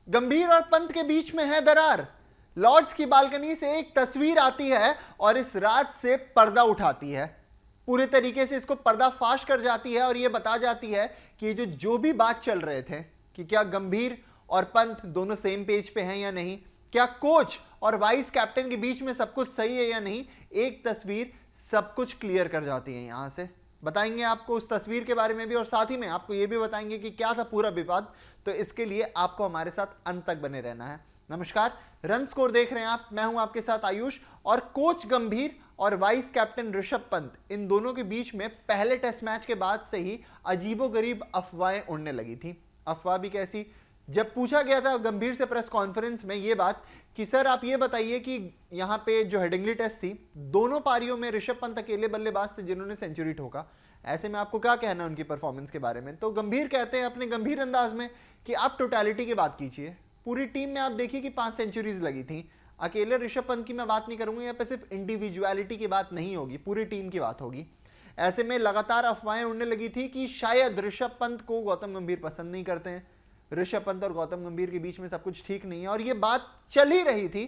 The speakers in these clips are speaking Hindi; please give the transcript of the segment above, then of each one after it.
गंभीर और पंत के बीच में है दरार। लॉर्ड्स की बालकनी से एक तस्वीर आती है और इस रात से पर्दा उठाती है, पूरे तरीके से इसको पर्दाफाश कर जाती है और यह बता जाती है कि जो भी बात चल रहे थे कि क्या गंभीर और पंत दोनों सेम पेज पे हैं या नहीं, क्या कोच और वाइस कैप्टन के बीच में सब कुछ सही है या नहीं, एक तस्वीर सब कुछ क्लियर कर जाती है। यहां से बताएंगे आपको उस तस्वीर के बारे में भी और साथ ही में आपको यह भी बताएंगे कि क्या था पूरा विवाद। तो इसके लिए आपको हमारे साथ अंत तक बने रहना है। नमस्कार, रन स्कोर देख रहे हैं आप, मैं हूं आपके साथ आयुष। और कोच गंभीर और वाइस कैप्टन ऋषभ पंत, इन दोनों के बीच में पहले टेस्ट मैच के बाद से ही अजीबोगरीब अफवाहें उड़ने लगी थी। अफवाह भी कैसी, जब पूछा गया था गंभीर से प्रेस कॉन्फ्रेंस में ये बात कि सर आप ये बताइए कि यहां पे जो हेडिंगली टेस्ट थी, दोनों पारियों में ऋषभ पंत अकेले बल्लेबाज थे जिन्होंने सेंचुरी ठोका, ऐसे में आपको क्या कहना है उनकी परफॉर्मेंस के बारे में। तो गंभीर कहते हैं अपने गंभीर अंदाज में कि आप टोटलिटी की बात कीजिए, पूरी टीम में आप देखिए कि 5 सेंचुरीज लगी थी, अकेले ऋषभ पंत की मैं बात नहीं करूंगा, यहाँ पे सिर्फ इंडिविजुअलिटी की बात नहीं होगी, पूरी टीम की बात होगी। ऐसे में लगातार अफवाहें उड़ने लगी थी कि शायद ऋषभ पंत को गौतम गंभीर पसंद नहीं करते हैं, ऋषभ पंत और गौतम गंभीर के बीच में सब कुछ ठीक नहीं है। और ये बात चल ही रही थी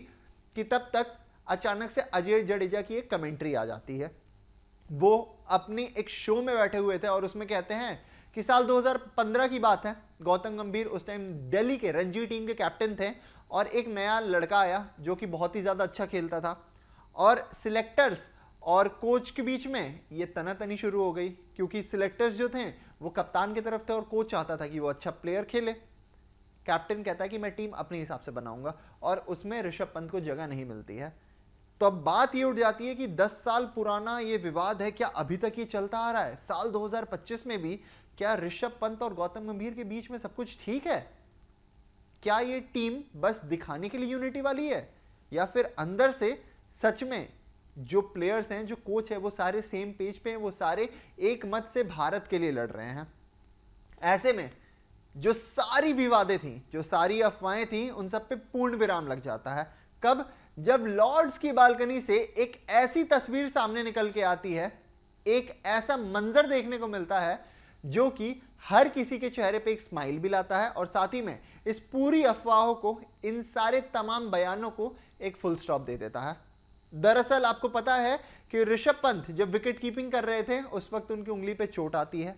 कि तब तक अचानक से अजय जडेजा की एक कमेंट्री आ जाती है। वो अपनी एक शो में बैठे हुए थे और उसमें कहते हैं कि साल 2015 की बात है, गौतम गंभीर उस टाइम दिल्ली के रणजी टीम के कैप्टन थे और एक नया लड़का आया जो कि बहुत ही ज्यादा अच्छा खेलता था और सिलेक्टर्स और कोच के बीच में ये तनातनी शुरू हो गई, क्योंकि सिलेक्टर्स जो थे वो कप्तान की तरफ थे और कोच चाहता था कि वो अच्छा प्लेयर खेले। कैप्टन कहता है कि मैं टीम अपने हिसाब से बनाऊंगा और उसमें ऋषभ पंत को जगह नहीं मिलती है। तो अब बात ये उठ जाती है कि 10 साल पुराना ये विवाद है, क्या अभी तक ये चलता आ रहा है? साल 2025 में भी क्या ऋषभ पंत और गौतम गंभीर के बीच में सब कुछ ठीक है? क्या ये टीम बस दिखाने के लिए यूनिटी वाली है या फिर अंदर से सच में जो प्लेयर्स हैं, जो कोच है, वो सारे सेम पेज पे हैं, वो सारे एक मत से भारत के लिए लड़ रहे हैं? ऐसे में जो सारी विवादें थी, जो सारी अफवाहें थी, उन सब पे पूर्ण विराम लग जाता है। कब? जब लॉर्ड्स की बालकनी से एक ऐसी तस्वीर सामने निकल के आती है, एक ऐसा मंजर देखने को मिलता है जो कि हर किसी के चेहरे पे एक स्माइल भी लाता है और साथ ही में इस पूरी अफवाहों को, इन सारे तमाम बयानों को एक फुल स्टॉप दे देता है। दरअसल आपको पता है कि ऋषभ पंत जब विकेट कीपिंग कर रहे थे उस वक्त उनकी उंगली पे चोट आती है,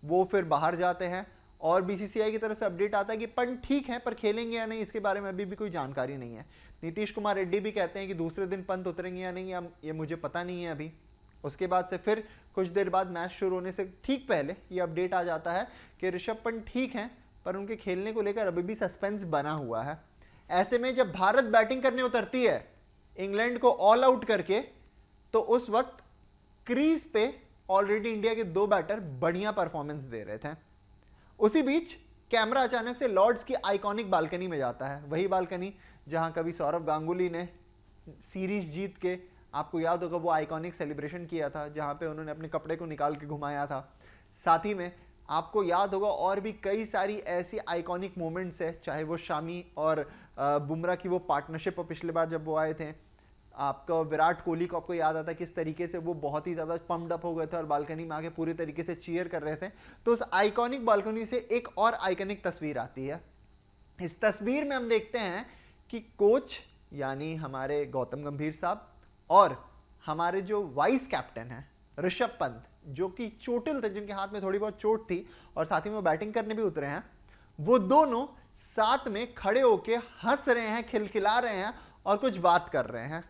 वो फिर बाहर जाते हैं और बीसीसीआई की तरफ से अपडेट आता है कि पंत ठीक है पर खेलेंगे या नहीं इसके बारे में अभी भी कोई जानकारी नहीं है। नीतीश कुमार रेड्डी भी कहते हैं कि दूसरे दिन पंत उतरेंगे या नहीं ये मुझे पता नहीं है अभी। उसके बाद से फिर कुछ देर बाद मैच शुरू होने से ठीक पहले ये अपडेट आ जाता है कि ऋषभ पंत ठीक हैं पर उनके खेलने को लेकर अभी भी सस्पेंस बना हुआ है। ऐसे में जब भारत बैटिंग करने उतरती है इंग्लैंड को ऑल आउट करके, तो उस वक्त क्रीज पे ऑलरेडी इंडिया के 2 बैटर बढ़िया परफॉर्मेंस दे रहे थे। उसी बीच कैमरा अचानक से लॉर्ड्स की आइकॉनिक बालकनी में जाता है, वही बालकनी जहां कभी सौरव गांगुली ने सीरीज जीत के, आपको याद होगा वो आइकॉनिक सेलिब्रेशन किया था जहां पे उन्होंने अपने कपड़े को निकाल के घुमाया था। साथ ही में आपको याद होगा और भी कई सारी ऐसी आइकॉनिक मोमेंट्स है, चाहे वो शामी और बुमराह की वो पार्टनरशिप, पिछले बार जब वो आए थे, आपका विराट कोहली को आपको याद आता है किस तरीके से वो बहुत ही ज्यादा पम्प्ड अप हो गए थे और बालकनी में आके पूरी तरीके से चीयर कर रहे थे। तो उस आइकॉनिक बालकनी से एक और आइकॉनिक तस्वीर आती है। इस तस्वीर में हम देखते हैं कि कोच यानी हमारे गौतम गंभीर साहब और हमारे जो वाइस कैप्टन है ऋषभ पंत, जो कि चोटिल थे, जिनके हाथ में थोड़ी बहुत चोट थी और साथ ही में बैटिंग करने भी उतरे हैं, वो दोनों साथ में खड़े होके हंस रहे हैं, खिलखिला रहे हैं और कुछ बात कर रहे हैं।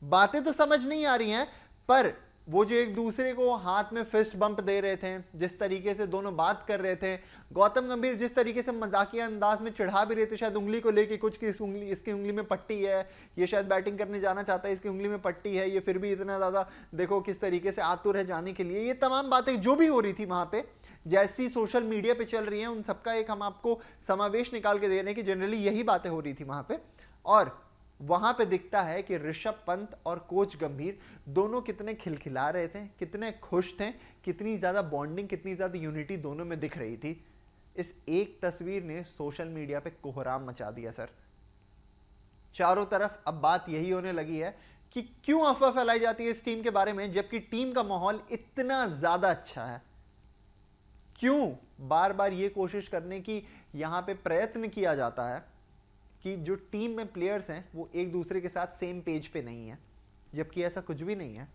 बातें तो समझ नहीं आ रही हैं, पर वो जो एक दूसरे को हाथ में फिस्ट बम्प दे रहे थे, जिस तरीके से दोनों बात कर रहे थे, गौतम गंभीर जिस तरीके से मजाकिया अंदाज में चिढ़ा भी रहे थे, शायद उंगली को लेके कुछ कि इसकी उंगली में पट्टी है, ये शायद बैटिंग करने जाना चाहता है, इसकी उंगली में पट्टी है, ये फिर भी इतना ज्यादा देखो किस तरीके से आतुर है जाने के लिए। ये तमाम बातें जो भी हो रही थी वहां पे, जैसी सोशल मीडिया पे चल रही है, उन सबका एक हम आपको समावेश निकाल के दे रहे हैं कि जनरली यही बातें हो रही थी वहां पे। और वहां पे दिखता है कि ऋषभ पंत और कोच गंभीर दोनों कितने खिलखिला रहे थे, कितने खुश थे, कितनी ज्यादा बॉन्डिंग, कितनी ज्यादा यूनिटी दोनों में दिख रही थी। इस एक तस्वीर ने सोशल मीडिया पे कोहराम मचा दिया सर। चारों तरफ अब बात यही होने लगी है कि क्यों अफवाह फैलाई जाती है इस टीम के बारे में, जबकि टीम का माहौल इतना ज्यादा अच्छा है। क्यों बार बार ये कोशिश करने की यहां पे प्रयत्न किया जाता है कि जो टीम में प्लेयर्स हैं वो एक दूसरे के साथ सेम पेज पे नहीं है, जबकि ऐसा कुछ भी नहीं है।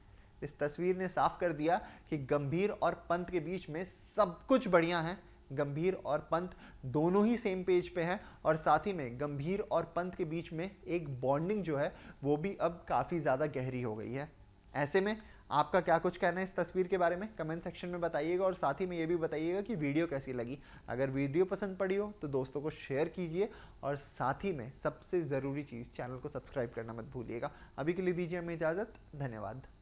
इस तस्वीर ने साफ कर दिया कि गंभीर और पंत के बीच में सब कुछ बढ़िया है। गंभीर और पंत दोनों ही सेम पेज पे हैं और साथ ही में गंभीर और पंत के बीच में एक बॉन्डिंग जो है वो भी अब काफ़ी ज़्यादा गहरी हो गई है। ऐसे में आपका क्या कुछ कहना है इस तस्वीर के बारे में कमेंट सेक्शन में बताइएगा और साथ ही में ये भी बताइएगा कि वीडियो कैसी लगी। अगर वीडियो पसंद पड़ी हो तो दोस्तों को शेयर कीजिए और साथ ही में सबसे ज़रूरी चीज़ चैनल को सब्सक्राइब करना मत भूलिएगा। अभी के लिए दीजिए हमें इजाज़त। धन्यवाद।